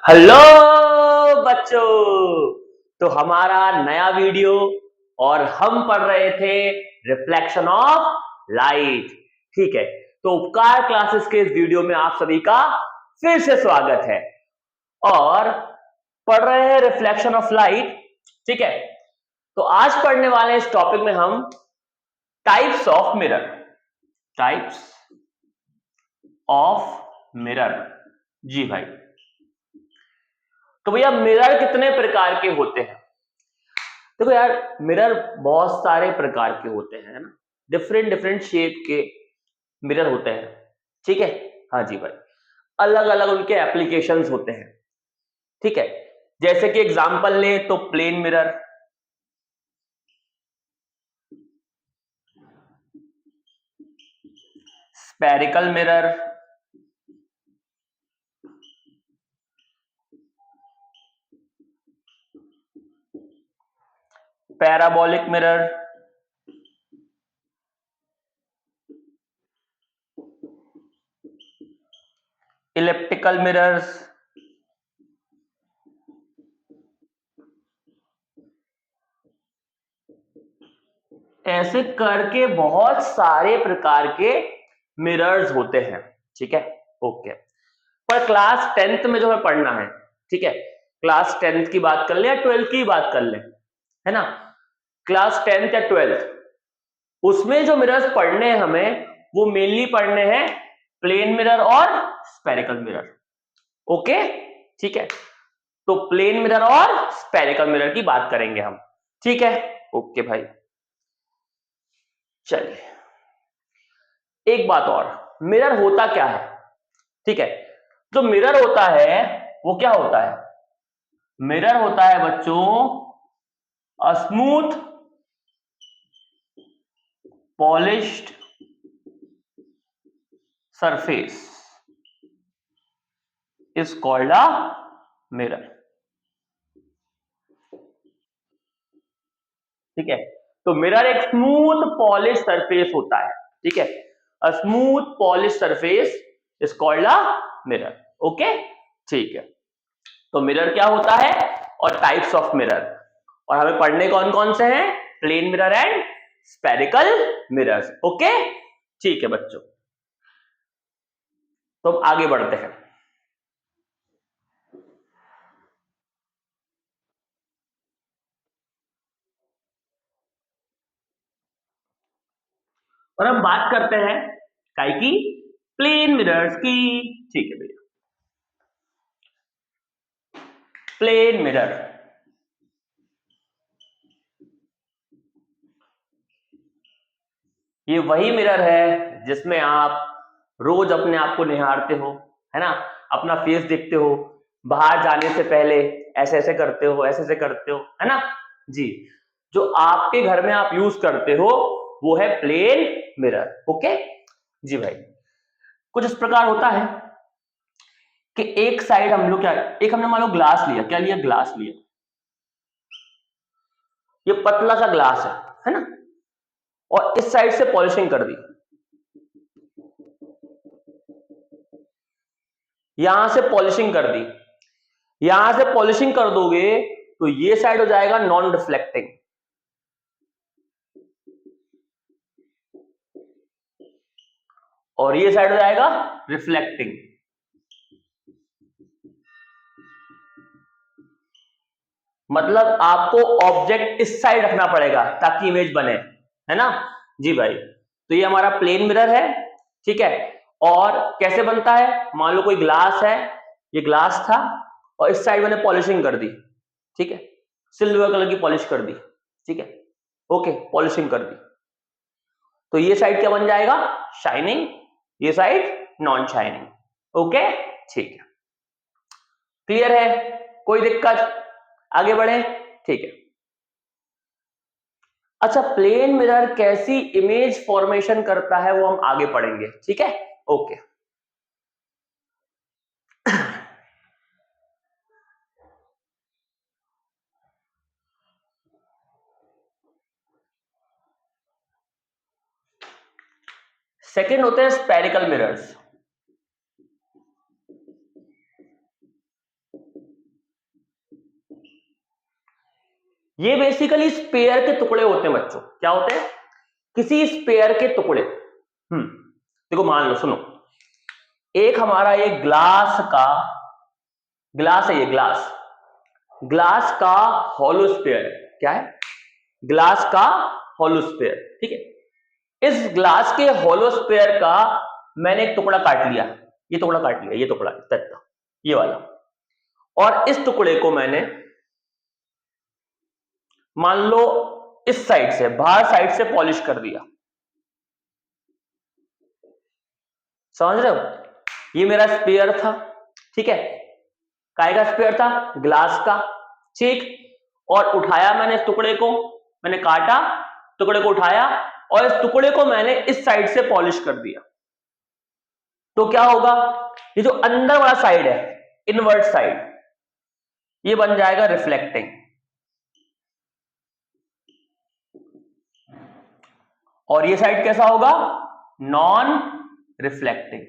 Hello बच्चों। तो हमारा नया वीडियो और हम पढ़ रहे थे रिफ्लेक्शन ऑफ लाइट। ठीक है, तो उपकार क्लासेस के इस वीडियो में आप सभी का फिर से स्वागत है और पढ़ रहे हैं रिफ्लेक्शन ऑफ लाइट। ठीक है, तो आज पढ़ने वाले इस टॉपिक में हम types of mirror, types of mirror. जी भाई, तो भैया मिरर कितने प्रकार के होते हैं? देखो यार, मिरर बहुत सारे प्रकार के होते हैं, है ना। डिफरेंट डिफरेंट शेप के मिरर होते हैं। ठीक है, हाँ जी भाई, अलग अलग उनके एप्लीकेशंस होते हैं। ठीक है, जैसे कि एग्जांपल लें तो plane mirror, spherical mirror, parabolic mirror, elliptical mirrors, ऐसे करके बहुत सारे प्रकार के मिरर्स होते हैं। ठीक है, ओके। पर क्लास 10th में जो है पढ़ना है, ठीक है, क्लास 10th की बात कर ले या 12th की बात कर ले, है ना। क्लास 10th या 12th, उसमें जो मिरर्स पढ़ने हैं हमें, वो मेनली पढ़ने हैं प्लेन मिरर और स्फेरिकल मिरर। ओके, ठीक है, तो प्लेन मिरर और स्फेरिकल मिरर की बात करेंगे हम। ठीक है, ओके भाई। चलिए, एक बात और, मिरर होता क्या है? ठीक है, जो मिरर होता है वो क्या होता है? मिरर होता है बच्चों a smooth polished surface is called a mirror. ठीक है, तो मिरर एक स्मूथ पॉलिश सरफेस होता है। ठीक है, a smooth polish surface is called a mirror. Okay, ठीक है, तो मिरर क्या होता है और टाइप्स ऑफ मिरर, और हमें पढ़ने कौन कौन से हैं? Plane mirror and spherical mirrors. Okay, ठीक है बच्चों, तो अब आगे बढ़ते हैं। और हम बात करते हैं काय की? प्लेन मिरर्स की। ठीक है भैया, प्लेन मिरर, ये वही मिरर है जिसमें आप रोज अपने आप को निहारते हो, है ना, अपना फेस देखते हो, बाहर जाने से पहले ऐसे ऐसे करते हो, ऐसे ऐसे करते हो, है ना। जी, जो आपके घर में आप यूज करते हो वो है प्लेन मिरर। ओके, जी भाई, कुछ इस प्रकार होता है कि एक साइड हम लोग क्या, एक हमने मान लो ग्लास लिया, क्या लिया? ग्लास लिया, ये पतला सा ग्लास है ना, और इस साइड से पॉलिशिंग कर दी, यहां से पॉलिशिंग कर दी, यहां से पॉलिशिंग कर दोगे तो ये साइड हो जाएगा नॉन रिफ्लेक्टिंग, और ये साइड हो जाएगा रिफ्लेक्टिंग। मतलब आपको ऑब्जेक्ट इस साइड रखना पड़ेगा ताकि इमेज बने, है ना। जी भाई, तो ये हमारा प्लेन मिरर है। ठीक है, और कैसे बनता है? मान लो कोई ग्लास है, ये ग्लास था और इस साइड मैंने पॉलिशिंग कर दी। ठीक है, सिल्वर कलर की पॉलिश कर दी। ठीक है, ओके, पॉलिशिंग कर दी, तो ये साइड क्या बन जाएगा? शाइनिंग, ये साइड नॉन शाइनिंग। ओके, ठीक है, क्लियर है? कोई दिक्कत? आगे बढ़े, ठीक है। अच्छा, प्लेन मिरर कैसी इमेज फॉर्मेशन करता है वो हम आगे पढ़ेंगे। ठीक है, ओके। सेकंड होते हैं स्पेरिकल मिरर्स। ये बेसिकली स्पेयर के टुकड़े होते हैं बच्चों। क्या होते हैं? किसी स्पेयर के टुकड़े। देखो मान लो, सुनो, एक हमारा ये ग्लास है, ये ग्लास का हॉलो स्पेयर है। क्या है? ग्लास का हॉलो स्पेयर। ठीक है, इस ग्लास के हॉलो स्पेयर का मैंने एक टुकड़ा काट लिया, ये टुकड़ा काट लिया, ये टुकड़ा ये वाला, और इस टुकड़े को मैंने मान लो इस साइड से, बाहर साइड से पॉलिश कर दिया। समझ रहे हो? ये मेरा स्पेयर था। ठीक है, काय का स्पेयर था? ग्लास का। ठीक, और उठाया मैंने इस टुकड़े को, मैंने काटा, टुकड़े को उठाया और इस टुकड़े को मैंने इस साइड से पॉलिश कर दिया। तो क्या होगा? ये जो अंदर वाला साइड है, इनवर्ट साइड, ये बन जाएगा रिफ्लेक्टिंग, और ये साइड कैसा होगा? Non reflecting.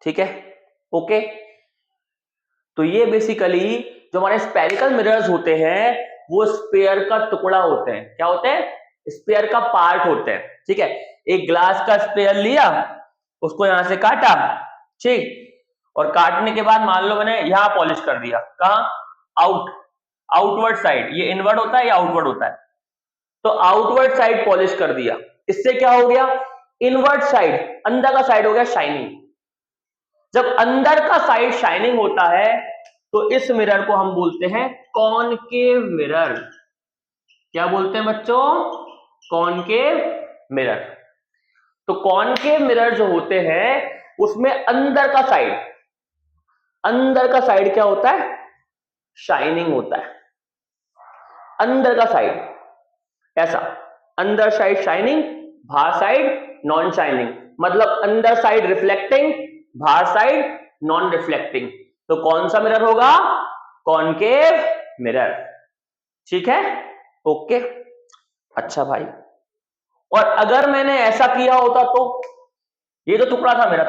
ठीक है, ओके। तो ये बेसिकली जो हमारे स्पेरिकल मिरर्स होते हैं वो स्पेयर का टुकड़ा होते हैं। क्या होते हैं? स्पेयर का पार्ट होते हैं। ठीक है, एक ग्लास का स्पेयर लिया, उसको यहां से काटा, ठीक, और काटने के बाद मान लो मैंने यहां पॉलिश कर दिया। कहां? Outward side. ये इनवर्ड होता है या आउटवर्ड होता है? तो आउटवर्ड साइड पॉलिश कर दिया। इससे क्या हो गया? इनवर्ड साइड, अंदर का साइड हो गया शाइनिंग। जब अंदर का साइड शाइनिंग होता है तो इस मिरर को हम बोलते हैं कॉनकेव मिरर। क्या बोलते हैं बच्चों? Concave mirror. तो कॉनकेव मिरर जो होते हैं उसमें अंदर का साइड क्या होता है? शाइनिंग होता है। अंदर का साइड ऐसा, अंदर साइड शाइनिंग, बाहर साइड नॉन शाइनिंग। मतलब अंदर साइड रिफ्लेक्टिंग, बाहर साइड नॉन रिफ्लेक्टिंग। तो कौन सा मिरर होगा? Concave mirror. ठीक है, ओके। अच्छा भाई, और अगर मैंने ऐसा किया होता तो ये जो टुकड़ा था मेरा,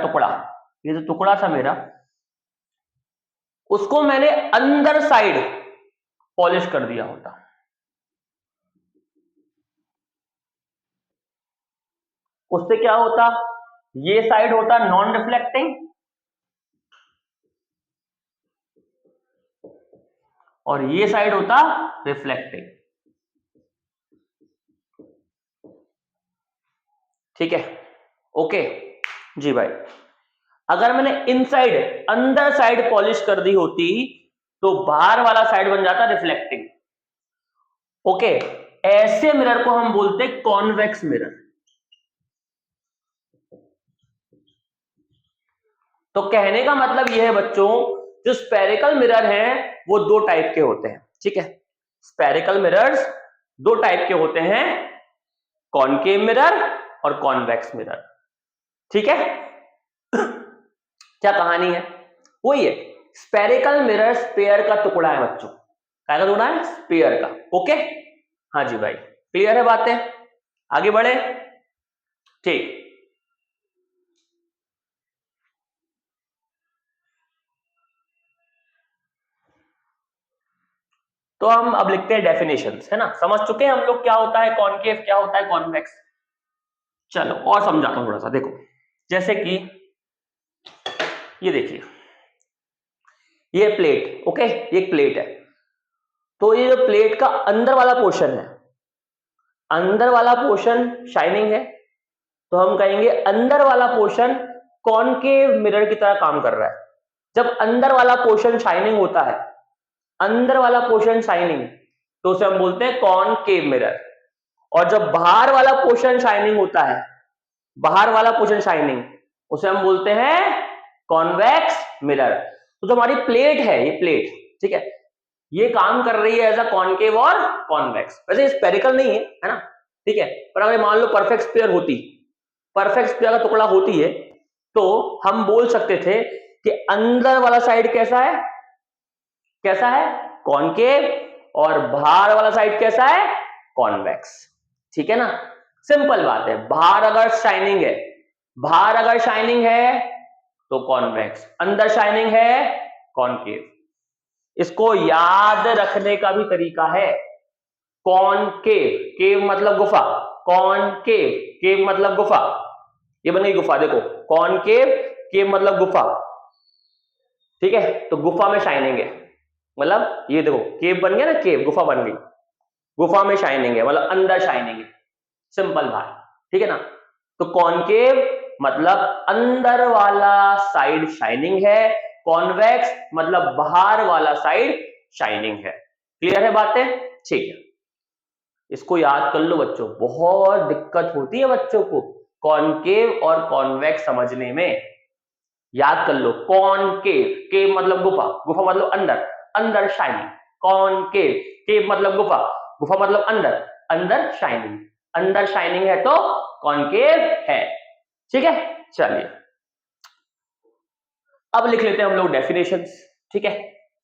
ये जो टुकड़ा था मेरा, उसको मैंने अंदर साइड पॉलिश कर दिया होता, उससे क्या होता? ये साइड होता नॉन रिफ्लेक्टिंग और ये साइड होता रिफ्लेक्टिंग। ठीक है, ओके जी भाई। अगर मैंने इनसाइड, अंदर साइड पॉलिश कर दी होती तो बाहर वाला साइड बन जाता रिफ्लेक्टिंग। ओके, ऐसे मिरर को हम बोलते हैं कॉन्वेक्स मिरर। तो कहने का मतलब यह है बच्चों, जो स्पेरिकल मिरर हैं वो दो टाइप के होते हैं। ठीक है, स्पेरिकल मिरर्स दो टाइप के होते हैं, कॉनकेव मिरर और कॉन्वेक्स मिरर। ठीक है, क्या कहानी है? वही है, स्पेरिकल मिरर स्पेयर का टुकड़ा है बच्चों। क्या का टुकड़ा है? स्पेयर का। ओके, हाँ जी भाई, क्लियर है बातें? आगे बढ़े? ठीक, तो हम अब लिखते हैं डेफिनेशंस, है ना। समझ चुके हैं हम लोग क्या होता है कॉनकेव, क्या होता है कॉन्वेक्स। चलो और समझाता हूं थोड़ा सा। देखो, जैसे कि ये देखिए, ये प्लेट, ओके, ये एक प्लेट है। तो ये जो प्लेट का अंदर वाला पोर्शन है, अंदर वाला पोर्शन शाइनिंग है, तो हम कहेंगे अंदर वाला पोर्शन कॉनकेव मिरर की तरह काम कर रहा है। जब अंदर वाला पोर्शन शाइनिंग होता है, अंदर वाला पोर्शन शाइनिंग, तो उसे हम बोलते हैं कॉनकेव मिरर। और जब बाहर वाला पोर्शन शाइनिंग होता है, बाहर वाला पोर्शन शाइनिंग, उसे हम बोलते हैं कॉन्वेक्स मिरर। तो जो हमारी प्लेट है, ये प्लेट, ठीक है, ये काम कर रही है एज अ कॉनकेव और कॉन्वेक्स। वैसे स्पेरिकल नहीं है ना, ठीक है, पर अगर मान लो परफेक्ट स्फीयर होती, परफेक्ट स्फीयर का टुकड़ा होती है, तो हम बोल सकते थे कि अंदर वाला साइड कैसा है? कैसा है? कॉनकेव। और बाहर वाला साइड कैसा है? कॉन्वेक्स। ठीक है ना, सिंपल बात है। बाहर अगर शाइनिंग है, बाहर अगर शाइनिंग है तो कॉन्वेक्स, अंदर शाइनिंग है कॉनकेव। इसको याद रखने का भी तरीका है। कॉनकेव, केव मतलब गुफा, कॉनकेव, केव मतलब गुफा, ये बन गई गुफा, देखो कॉनकेव, केव मतलब गुफा, ठीक है। तो गुफा में शाइनिंग है, मतलब ये देखो केव बन गया ना, केव गुफा बन गई, गुफा में शाइनिंग है मतलब अंदर शाइनिंग है, सिंपल बात, ठीक है ना। तो कॉनकेव मतलब अंदर वाला साइड शाइनिंग है, कॉन्वेक्स मतलब बाहर वाला साइड शाइनिंग है। क्लियर है बातें? ठीक है, इसको याद कर लो बच्चों, बहुत दिक्कत होती है बच्चों को कॉनकेव और कॉन्वेक्स समझने में। याद कर लो, कॉनकेव, केव मतलब गुफा, गुफा मतलब अंदर, अंदर शाइनिंग, कॉनकेव, केव मतलब गुफा, गुफा मतलब अंदर, अंदर शाइनिंग, अंदर शाइनिंग है तो कॉनकेव है, ठीक है। चलिए अब लिख लेते हैं हम लोग डेफिनेशंस, ठीक है,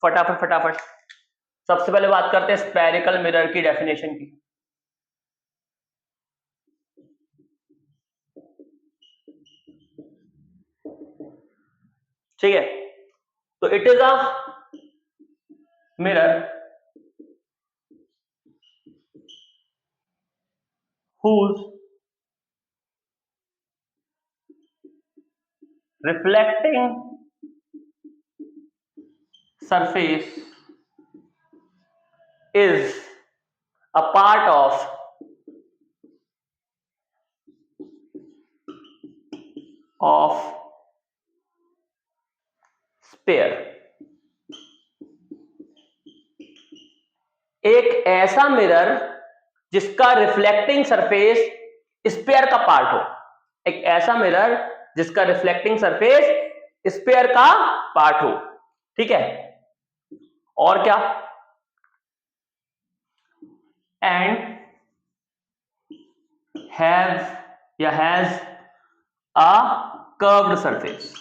फटाफट फटाफट। सबसे पहले बात करते हैं स्फेरिकल मिरर की डेफिनेशन की। ठीक है, तो it is a mirror whose reflecting surface is a part of sphere। एक ऐसा मिरर जिसका रिफ्लेक्टिंग सरफेस स्पेयर का पार्ट हो, एक ऐसा मिरर जिसका रिफ्लेक्टिंग सरफेस स्पेयर का पार्ट हो, ठीक है। और क्या? एंड हैव या हैज अ कर्व्ड सरफेस।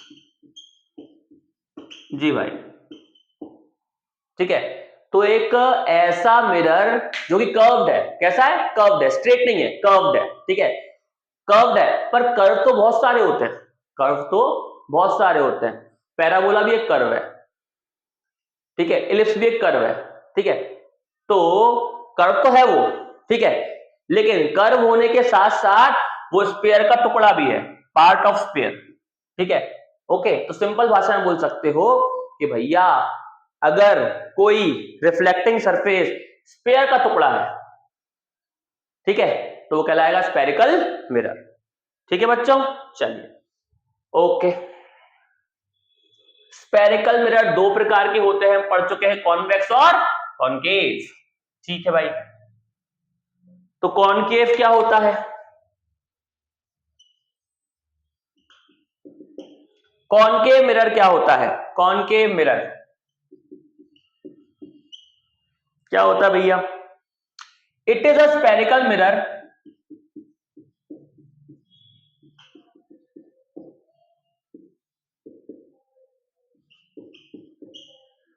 जी भाई, ठीक है। तो एक ऐसा मिरर जो कि कर्व्ड है, कैसा है? कर्व्ड है, स्ट्रेट नहीं है, कर्व्ड है, ठीक है। कर्व्ड है, पर कर्व तो बहुत सारे होते हैं, कर्व तो बहुत सारे होते हैं। पैराबोला भी एक कर्व है, ठीक है, इलिप्स भी एक कर्व है, ठीक है। तो कर्व तो है वो, ठीक है, लेकिन कर्व होने के साथ साथ वो स्पेयर का टुकड़ा भी है, पार्ट ऑफ स्पेयर, ठीक है। ओके, तो सिंपल भाषा में बोल सकते हो कि भैया अगर कोई रिफ्लेक्टिंग सरफेस स्पेयर का टुकड़ा है, ठीक है, तो वो कहलाएगा स्पेरिकल मिरर, ठीक है बच्चों। चलिए ओके, स्पेरिकल मिरर दो प्रकार के होते हैं, पढ़ चुके हैं, कॉन्वेक्स और कॉनकेव, ठीक है भाई। तो कॉनकेव क्या होता है? कॉनकेव मिरर क्या होता है? कॉनकेव मिरर क्या होता है भैया? It is a spherical mirror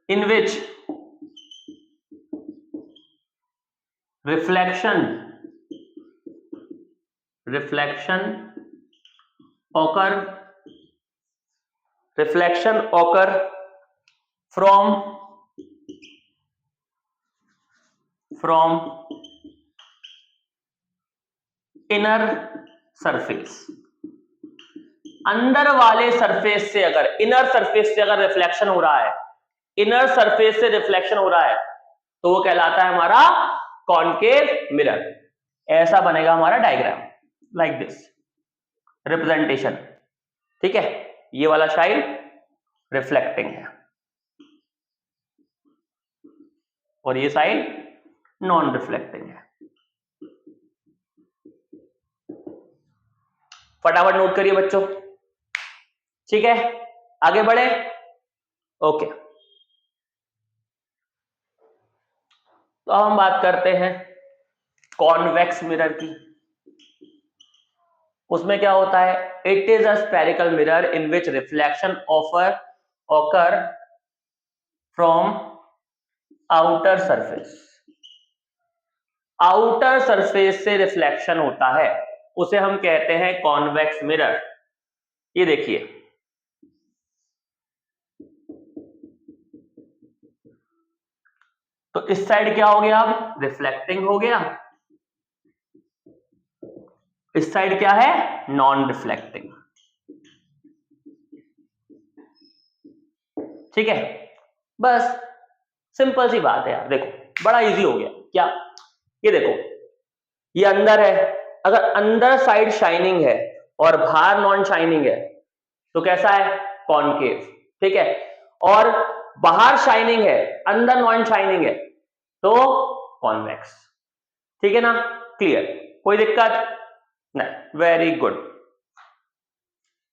in which reflection occur from inner surface। अंदर वाले सरफेस से, अगर इनर सरफेस से अगर रिफ्लेक्शन हो रहा है, इनर सरफेस से रिफ्लेक्शन हो रहा है, तो वो कहलाता है हमारा कॉनकेव मिरर। ऐसा बनेगा हमारा डायग्राम, लाइक दिस रिप्रेजेंटेशन, ठीक है। ये वाला साइड रिफ्लेक्टिंग है और ये साइड नॉन रिफ्लेक्टिंग है। फटाफट नोट करिए बच्चों, ठीक है, आगे बढ़े। ओके, तो अब हम बात करते हैं कॉन्वेक्स मिरर की। उसमें क्या होता है? It is a spherical mirror in which reflection occur from outer surface. Outer surface से रिफ्लेक्शन होता है, उसे हम कहते हैं कॉन्वेक्स मिरर। ये देखिए, तो इस साइड क्या हो गया, अब रिफ्लेक्टिंग हो गया, इस साइड क्या है, नॉन रिफ्लेक्टिंग। ठीक है, बस सिंपल सी बात है यार, देखो बड़ा इजी हो गया। क्या, ये देखो ये अंदर है, अगर अंदर साइड शाइनिंग है और बाहर नॉन शाइनिंग है तो कैसा है, कॉनकेव। ठीक है, और बाहर शाइनिंग है अंदर नॉन शाइनिंग है तो कॉन्वेक्स। ठीक है ना, क्लियर, कोई दिक्कत नहीं, वेरी गुड।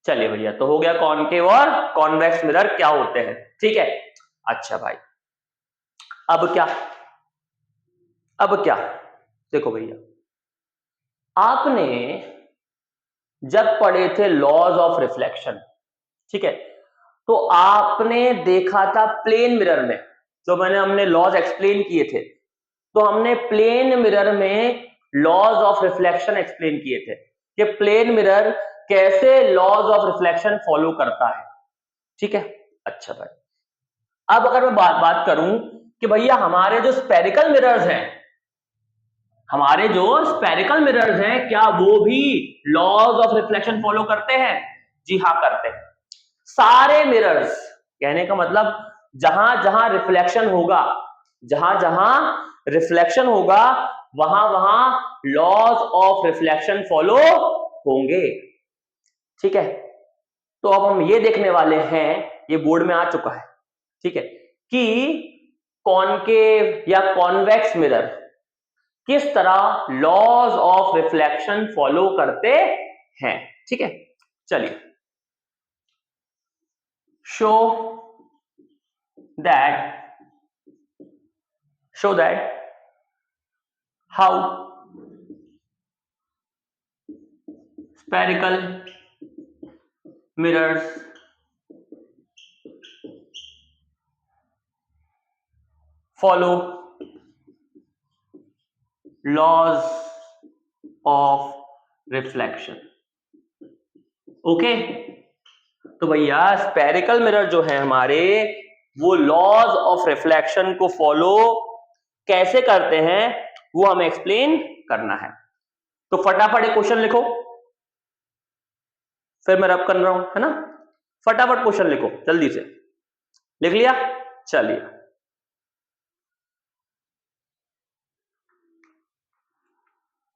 चलिए भैया, तो हो गया कॉनकेव और कॉन्वेक्स मिरर क्या होते हैं। ठीक है, अच्छा भाई, अब क्या, अब क्या, देखो भैया आपने जब पढ़े थे लॉज ऑफ रिफ्लेक्शन, ठीक है, तो आपने देखा था प्लेन मिरर में, जो हमने लॉज एक्सप्लेन किए थे, तो हमने प्लेन मिरर में लॉज ऑफ रिफ्लेक्शन एक्सप्लेन किए थे कि प्लेन मिरर कैसे लॉज ऑफ रिफ्लेक्शन फॉलो करता है। ठीक है, अच्छा भाई, अब अगर मैं बात करूं कि भैया हमारे जो स्पेरिकल मिरर्स हैं, हमारे जो स्पेरिकल मिरर्स हैं, क्या वो भी लॉज ऑफ रिफ्लेक्शन फॉलो करते हैं? जी हाँ, करते हैं। सारे मिरर्स, कहने का मतलब जहां जहां रिफ्लेक्शन होगा, जहां जहां रिफ्लेक्शन होगा वहां वहां लॉज ऑफ रिफ्लेक्शन फॉलो होंगे। ठीक है, तो अब हम ये देखने वाले हैं, ये बोर्ड में आ चुका है, ठीक है, कि कॉनकेव या कॉन्वेक्स मिरर किस तरह लॉज ऑफ रिफ्लेक्शन फॉलो करते हैं। ठीक है, चलिए, show that how spherical mirrors follow laws of reflection। Okay, तो भैया स्पेरिकल मिरर जो है हमारे, वो लॉज ऑफ रिफ्लेक्शन को फॉलो कैसे करते हैं वो हमें एक्सप्लेन करना है। तो फटाफट एक क्वेश्चन लिखो, फिर मैं रब कर रहा हूं, है ना, फटाफट क्वेश्चन लिखो, जल्दी से लिख लिया। चलिए,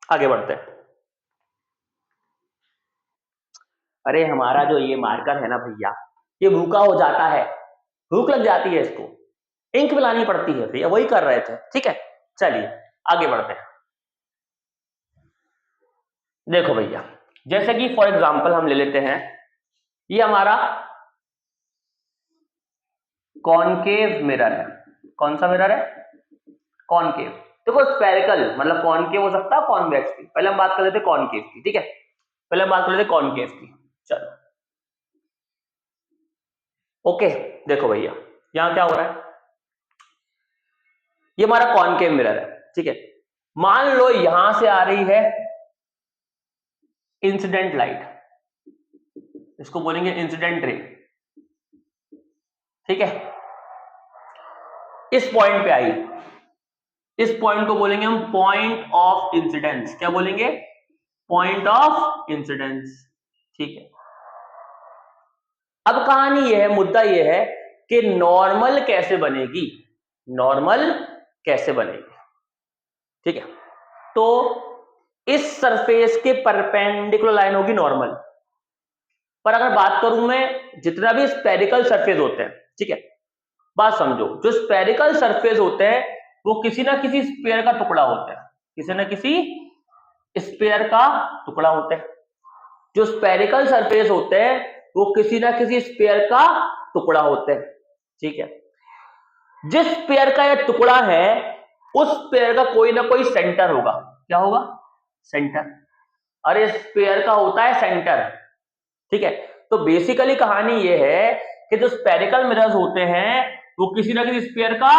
आगे बढ़ते हैं। अरे हमारा जो ये मार्कर है ना भैया, ये भूखा हो जाता है, भूख लग जाती है इसको, इंक मिलानी पड़ती है भैया, वही कर रहे थे। ठीक है, चलिए आगे बढ़ते हैं। देखो भैया, जैसे कि फॉर एग्जांपल हम ले लेते हैं, ये हमारा कॉनकेव मिरर है। कौन सा मिरर है? कॉनकेव। देखो स्पेरिकल मतलब कॉनकेव हो सकता है, कॉन्वेक्स की, पहले हम बात कर लेते हैं कॉनकेव की। ठीक है, पहले हम बात कर लेते कॉनकेव की। चलो, ओके, देखो भैया यहां क्या हो रहा है, ये हमारा कॉनकेव मिरर है। ठीक है, मान लो यहां से आ रही है इंसिडेंट लाइट, इसको बोलेंगे इंसिडेंट रे। ठीक है, इस पॉइंट पे आई, इस पॉइंट को बोलेंगे हम पॉइंट ऑफ इंसिडेंस। क्या बोलेंगे? Point of incidence. ठीक है, अब कहानी ये है, मुद्दा ये है कि नॉर्मल कैसे बनेगी, नॉर्मल कैसे बनेगी। ठीक है, तो इस सरफेस के परपेंडिकुलर लाइन होगी नॉर्मल। पर अगर बात करूं मैं, जितना भी स्पेरिकल सरफेस होते हैं, ठीक है, बात समझो, जो स्पेरिकल सरफेस होते हैं वो किसी ना किसी स्पेयर का टुकड़ा होता है, किसी ना किसी स्पेयर का टुकड़ा होता है। जो स्पेरिकल सरफेस होते हैं वो किसी ना किसी स्पेयर का टुकड़ा होते हैं। ठीक है, जिस स्पेयर का यह टुकड़ा है उस स्पेयर का कोई ना कोई सेंटर होगा। क्या होगा? सेंटर। अरे स्पेयर का होता है सेंटर। ठीक है, तो बेसिकली कहानी ये है कि जो स्पेरिकल मिरर्स होते हैं वो किसी ना किसी स्पेयर का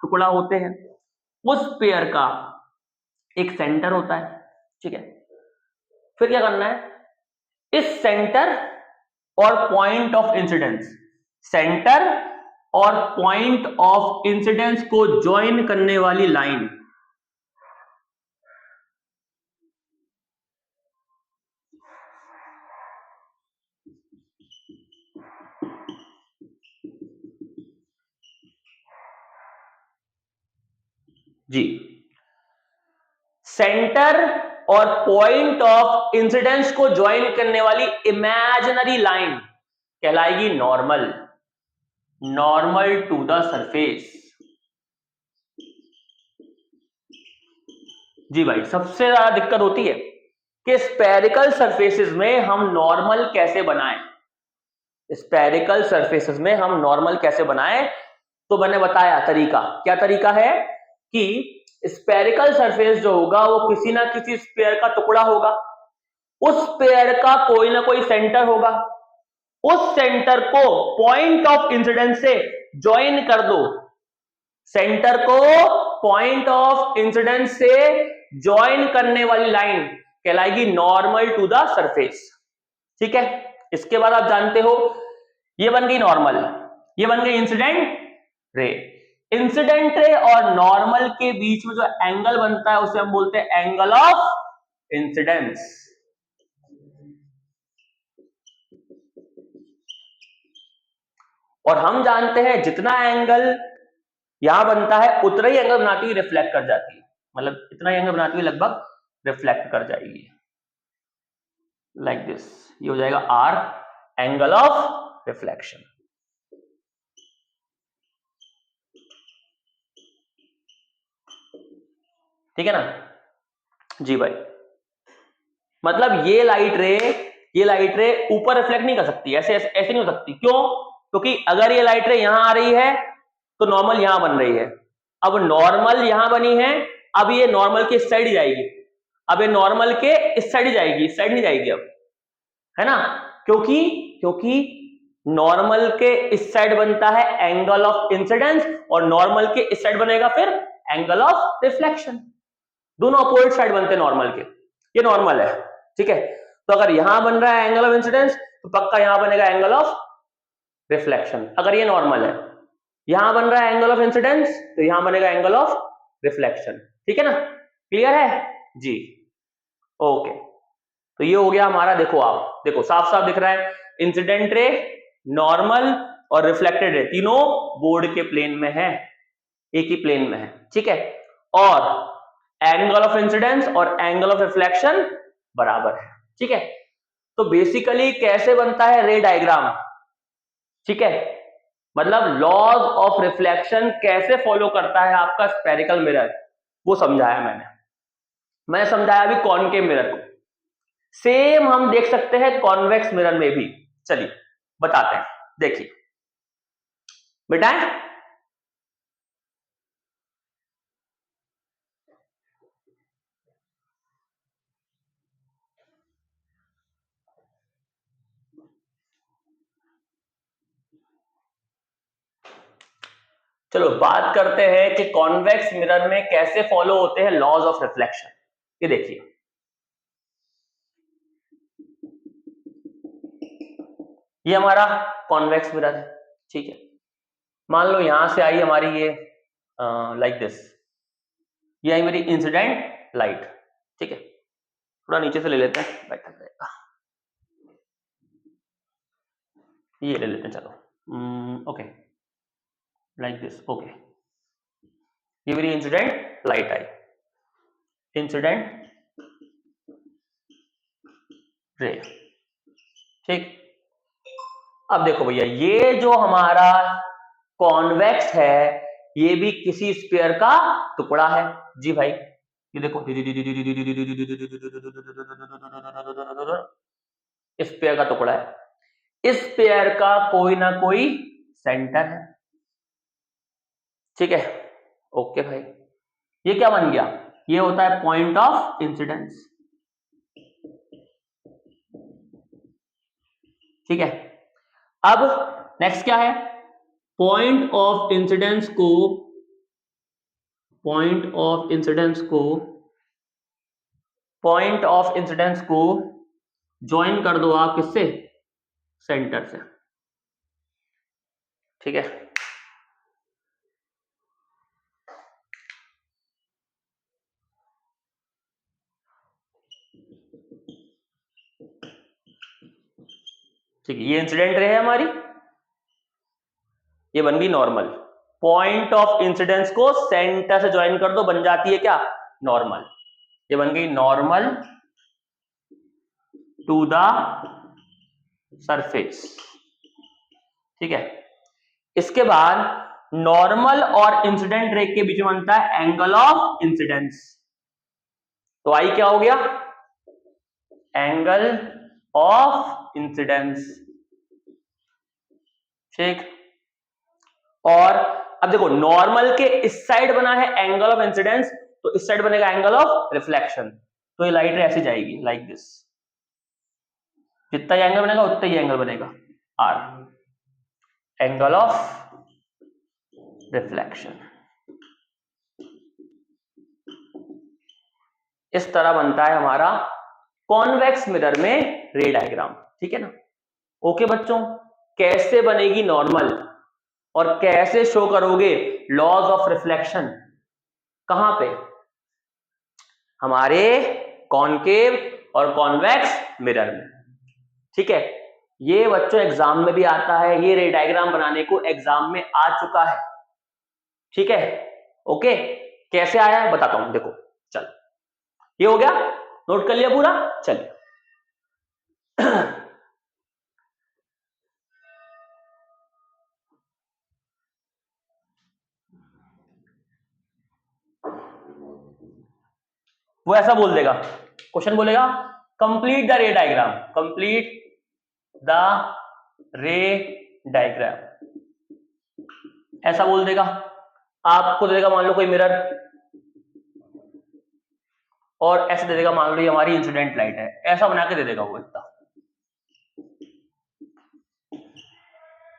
टुकड़ा होते हैं, उस स्पेयर का एक सेंटर होता है। ठीक है, फिर क्या करना है, इस सेंटर और पॉइंट ऑफ इंसिडेंस, सेंटर और पॉइंट ऑफ इंसिडेंस को ज्वाइन करने वाली लाइन। जी, सेंटर और पॉइंट ऑफ इंसिडेंस को ज्वाइन करने वाली इमेजिनरी लाइन कहलाएगी normal, normal to the surface. जी भाई, सबसे ज्यादा दिक्कत होती है कि स्फेरिकल सरफेसेस में हम नॉर्मल कैसे बनाएं। स्फेरिकल सरफेसेस में हम नॉर्मल कैसे बनाएं, तो मैंने बताया तरीका। क्या तरीका है कि स्फेरिकल सरफेस जो होगा वो किसी ना किसी स्फीयर का टुकड़ा होगा, उस स्फीयर का कोई ना कोई सेंटर होगा, उस सेंटर को पॉइंट ऑफ इंसिडेंस से ज्वाइन कर दो। सेंटर को पॉइंट ऑफ इंसिडेंस से ज्वाइन करने वाली लाइन कहलाएगी नॉर्मल टू द सरफेस। ठीक है, इसके बाद आप जानते हो ये बन गई नॉर्मल, ये बन गई इंसिडेंट रे। इंसिडेंट रे और नॉर्मल के बीच में जो एंगल बनता है उसे हम बोलते हैं एंगल ऑफ इंसिडेंस। और हम जानते हैं जितना एंगल यहां बनता है उतना ही एंगल बनाती हुई रिफ्लेक्ट कर जाती है, मतलब इतना ही एंगल बनाती हुई लगभग रिफ्लेक्ट कर जाएगी, लाइक दिस। ये हो जाएगा आर, एंगल ऑफ रिफ्लेक्शन। ठीक है ना जी भाई, मतलब ये लाइट रे ऊपर रिफ्लेक्ट नहीं कर सकती, ऐसे ऐसे नहीं हो सकती। क्यों? क्योंकि अगर ये लाइट रे यहां आ रही है तो नॉर्मल यहां बन रही है, अब नॉर्मल यहां बनी है, अब ये नॉर्मल के इस साइड ही जाएगी, अब ये नॉर्मल के इस साइड ही जाएगी, इस साइड नहीं जाएगी अब, है ना। क्योंकि नॉर्मल के इस साइड बनता है एंगल ऑफ इंसिडेंस और नॉर्मल के इस साइड बनेगा फिर एंगल ऑफ रिफ्लेक्शन। दोनों अपोजिट साइड बनते हैं नॉर्मल के। ये नॉर्मल है, ठीक है। तो अगर यहां बन रहा है एंगल ऑफ इंसिडेंस तो पक्का यहां बनेगा एंगल ऑफ रिफ्लेक्शन। अगर ये नॉर्मल है, यहां बन रहा है एंगल ऑफ इंसिडेंस तो यहां बनेगा एंगल ऑफ रिफ्लेक्शन। ठीक है ना, क्लियर है जी, ओके। तो ये हो गया हमारा, देखो आप देखो साफ साफ दिख रहा है, इंसिडेंट रे, नॉर्मल और रिफ्लेक्टेड रे तीनों बोर्ड के प्लेन में है, एक ही प्लेन में है, ठीक है। और एंगल ऑफ इंसिडेंस और एंगल ऑफ रिफ्लेक्शन बराबर है, ठीक है। तो बेसिकली कैसे बनता है रे डायग्राम, ठीक है, मतलब लॉज ऑफ रिफ्लेक्शन कैसे फॉलो करता है आपका स्फेरिकल मिरर, वो समझाया मैं समझाया अभी कॉनकेव मिरर को। सेम हम देख सकते हैं कॉन्वेक्स मिरर में भी। चलिए बताते हैं, देखिए बेटा, चलो बात करते हैं कि कॉन्वेक्स मिरर में कैसे फॉलो होते हैं लॉज ऑफ रिफ्लेक्शन। ये देखिए, ये हमारा कॉन्वेक्स मिरर है, ठीक है। मान लो यहां से आई हमारी ये लाइक दिस, ये आई मेरी इंसिडेंट लाइट, ठीक है। थोड़ा नीचे से ले लेते हैं, बैठा रहेगा, ये ले लेते हैं, चलो ओके, लाइक दिस, ओके। ये मेरी इंसिडेंट लाइट आई, इंसिडेंट रे, ठीक। अब देखो भैया, ये जो हमारा कॉन्वेक्स है ये भी किसी स्फीयर का टुकड़ा है। जी भाई, ये देखो स्फीयर का टुकड़ा है, इस स्फीयर का कोई ना कोई सेंटर है, ठीक है। ओके भाई, ये क्या बन गया, ये होता है पॉइंट ऑफ इंसिडेंस, ठीक है। अब नेक्स्ट क्या है, पॉइंट ऑफ इंसिडेंस को, पॉइंट ऑफ इंसिडेंस को, पॉइंट ऑफ इंसिडेंस को ज्वाइन कर दो आप किससे, सेंटर से, ठीक है। ठीक है, ये इंसिडेंट रे है हमारी, ये बन गई नॉर्मल। पॉइंट ऑफ इंसिडेंस को सेंटर से ज्वाइन कर दो, बन जाती है क्या, नॉर्मल। ये बन गई नॉर्मल टू द सरफेस। ठीक है, इसके बाद नॉर्मल और इंसिडेंट रे के बीच में बनता है एंगल ऑफ इंसिडेंस। तो आई क्या हो गया, एंगल ऑफ इंसिडेंस। ठीक, और अब देखो नॉर्मल के इस साइड बना है एंगल ऑफ इंसिडेंस, तो इस साइड बनेगा एंगल ऑफ रिफ्लेक्शन। तो ये लाइट ऐसे जाएगी लाइक दिस, जितना एंगल बनेगा उतना ही एंगल बनेगा आर, एंगल ऑफ रिफ्लेक्शन। इस तरह बनता है हमारा कॉन्वेक्स मिरर में रे डायग्राम। ठीक है ना, ओके बच्चों, कैसे बनेगी नॉर्मल और कैसे शो करोगे लॉज ऑफ रिफ्लेक्शन, कहां पे, हमारे कॉनकेव और कॉन्वेक्स मिरर में। ठीक है, ये बच्चों एग्जाम में भी आता है, ये रे डायग्राम बनाने को एग्जाम में आ चुका है। ठीक है, ओके, कैसे आया है बताता हूं, देखो चल, ये हो गया, नोट कर लिया पूरा, चलिए वो ऐसा बोल देगा, क्वेश्चन बोलेगा कंप्लीट द रे डायग्राम, कंप्लीट द रे डायग्राम, ऐसा बोल देगा। आपको दे देगा मान लो कोई मिरर, और ऐसे दे देगा मान लो ये हमारी इंसिडेंट लाइट है, ऐसा बना के दे देगा वो इतना।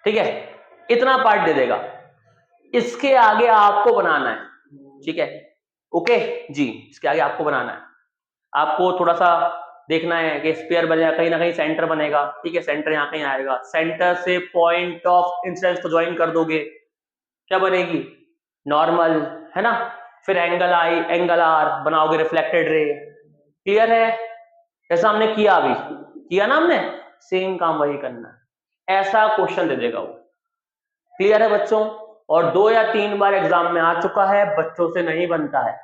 ठीक है, इतना पार्ट दे देगा, इसके आगे आपको बनाना है। ठीक है, ओके जी, इसके आगे आपको बनाना है, आपको थोड़ा सा देखना है कि स्फीयर बनेगा, कहीं ना कहीं सेंटर बनेगा। ठीक है, सेंटर यहाँ कहीं आएगा, सेंटर से पॉइंट ऑफ इंसिडेंस को ज्वाइन कर दोगे, क्या बनेगी, नॉर्मल, है ना। फिर एंगल आई, एंगल आर, बनाओगे रिफ्लेक्टेड रे। क्लियर है, जैसा हमने किया, अभी किया ना हमने, सेम काम वही करना है, ऐसा क्वेश्चन दे देगा वो। क्लियर है बच्चों, और 2 या 3 बार एग्जाम में आ चुका है, बच्चों से नहीं बनता है।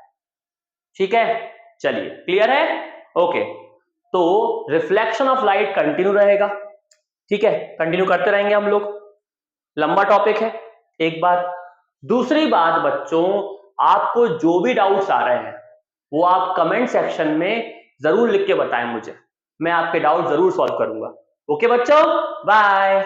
ठीक है, चलिए क्लियर है, ओके। तो रिफ्लेक्शन ऑफ लाइट कंटिन्यू रहेगा। ठीक है, कंटिन्यू करते रहेंगे हम लोग, लंबा टॉपिक है। एक बात, दूसरी बात बच्चों, आपको जो भी डाउट्स आ रहे हैं वो आप कमेंट सेक्शन में जरूर लिख के बताएं मुझे, मैं आपके डाउट जरूर सॉल्व करूंगा। ओके बच्चों, बाय।